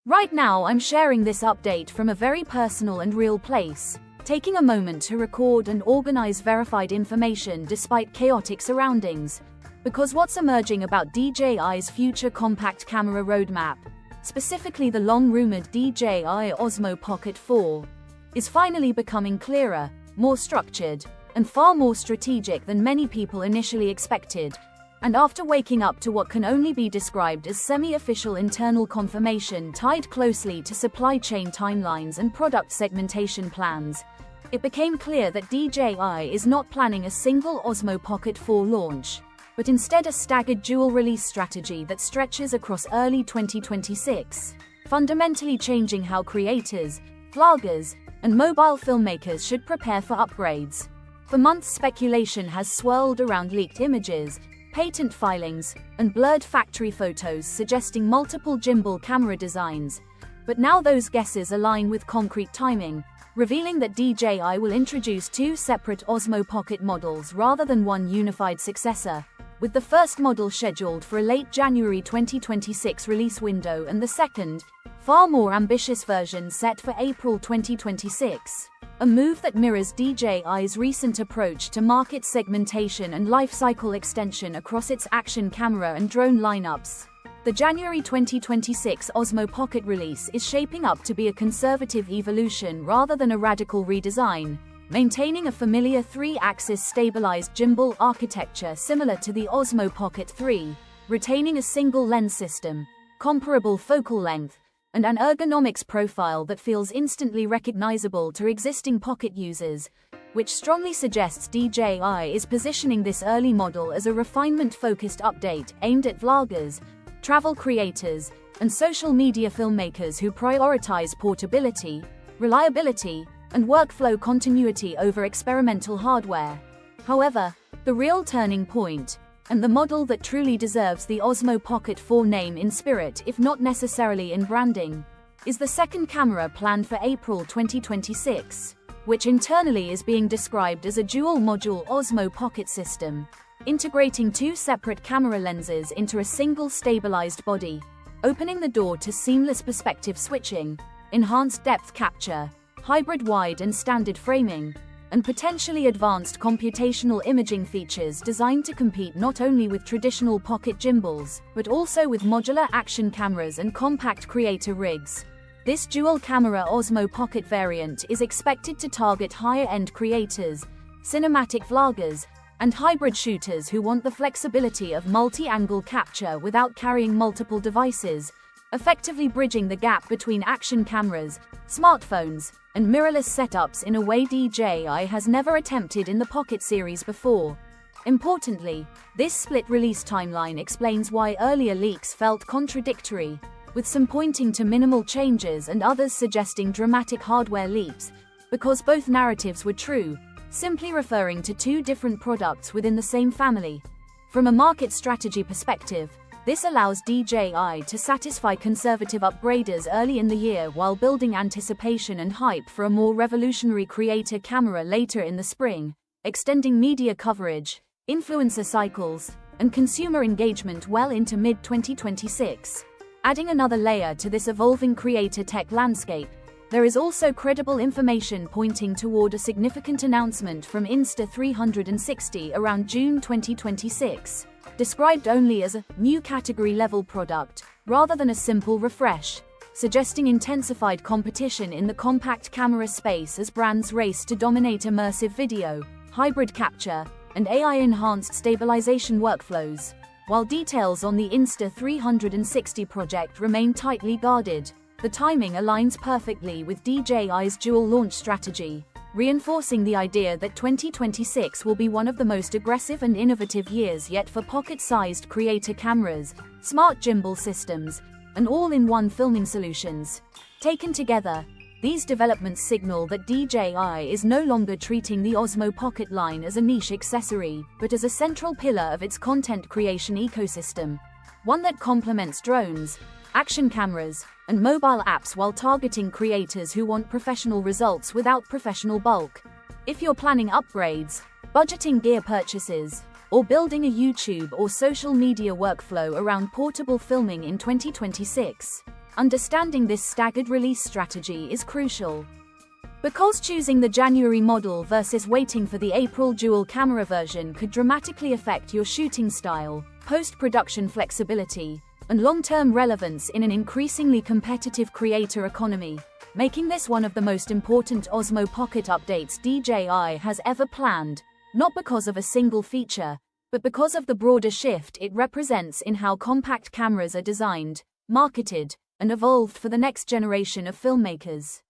Right now I'm sharing this update from a very personal and real place, taking a moment to record and organize verified information despite chaotic surroundings, because what's emerging about DJI's future compact camera roadmap, specifically the long-rumored DJI Osmo Pocket 4, is finally becoming clearer, more structured, and far more strategic than many people initially expected. And after waking up to what can only be described as semi-official internal confirmation tied closely to supply chain timelines and product segmentation plans, it became clear that DJI is not planning a single Osmo Pocket 4 launch, but instead a staggered dual-release strategy that stretches across early 2026, fundamentally changing how creators, vloggers, and mobile filmmakers should prepare for upgrades. For months, speculation has swirled around leaked images, patent filings, and blurred factory photos suggesting multiple gimbal camera designs, but now those guesses align with concrete timing, revealing that DJI will introduce two separate Osmo Pocket models rather than one unified successor, with the first model scheduled for a late January 2026 release window and the second, far more ambitious version set for April 2026. A move that mirrors DJI's recent approach to market segmentation and lifecycle extension across its action camera and drone lineups. The January 2026 Osmo Pocket release is shaping up to be a conservative evolution rather than a radical redesign, maintaining a familiar three-axis stabilized gimbal architecture similar to the Osmo Pocket 3, retaining a single lens system, comparable focal length, and an ergonomics profile that feels instantly recognizable to existing Pocket users, which strongly suggests DJI is positioning this early model as a refinement-focused update aimed at vloggers, travel creators, and social media filmmakers who prioritize portability, reliability, and workflow continuity over experimental hardware. However, the real turning point, and the model that truly deserves the Osmo Pocket 4 name in spirit if not necessarily in branding, is the second camera planned for April 2026, which internally is being described as a dual-module Osmo Pocket system, integrating two separate camera lenses into a single stabilized body, opening the door to seamless perspective switching, enhanced depth capture, hybrid wide and standard framing, and potentially advanced computational imaging features designed to compete not only with traditional pocket gimbals, but also with modular action cameras and compact creator rigs. This dual-camera Osmo Pocket variant is expected to target higher-end creators, cinematic vloggers, and hybrid shooters who want the flexibility of multi-angle capture without carrying multiple devices, effectively bridging the gap between action cameras, smartphones, and mirrorless setups in a way DJI has never attempted in the Pocket series before. Importantly, this split release timeline explains why earlier leaks felt contradictory, with some pointing to minimal changes and others suggesting dramatic hardware leaps, because both narratives were true, simply referring to two different products within the same family. From a market strategy perspective, this allows DJI to satisfy conservative upgraders early in the year while building anticipation and hype for a more revolutionary creator camera later in the spring, extending media coverage, influencer cycles, and consumer engagement well into mid-2026. Adding another layer to this evolving creator tech landscape, there is also credible information pointing toward a significant announcement from Insta360 around June 2026. Described only as a new category-level product, rather than a simple refresh, suggesting intensified competition in the compact camera space as brands race to dominate immersive video, hybrid capture, and AI-enhanced stabilization workflows. While details on the Insta360 project remain tightly guarded, the timing aligns perfectly with DJI's dual launch strategy, reinforcing the idea that 2026 will be one of the most aggressive and innovative years yet for pocket-sized creator cameras, smart gimbal systems, and all-in-one filming solutions. Taken together, these developments signal that DJI is no longer treating the Osmo Pocket line as a niche accessory, but as a central pillar of its content creation ecosystem, one that complements drones, action cameras, and mobile apps while targeting creators who want professional results without professional bulk. If you're planning upgrades, budgeting gear purchases, or building a YouTube or social media workflow around portable filming in 2026, understanding this staggered release strategy is crucial. Because choosing the January model versus waiting for the April dual camera version could dramatically affect your shooting style, post-production flexibility, and long-term relevance in an increasingly competitive creator economy, making this one of the most important Osmo Pocket updates DJI has ever planned, not because of a single feature, but because of the broader shift it represents in how compact cameras are designed, marketed, and evolved for the next generation of filmmakers.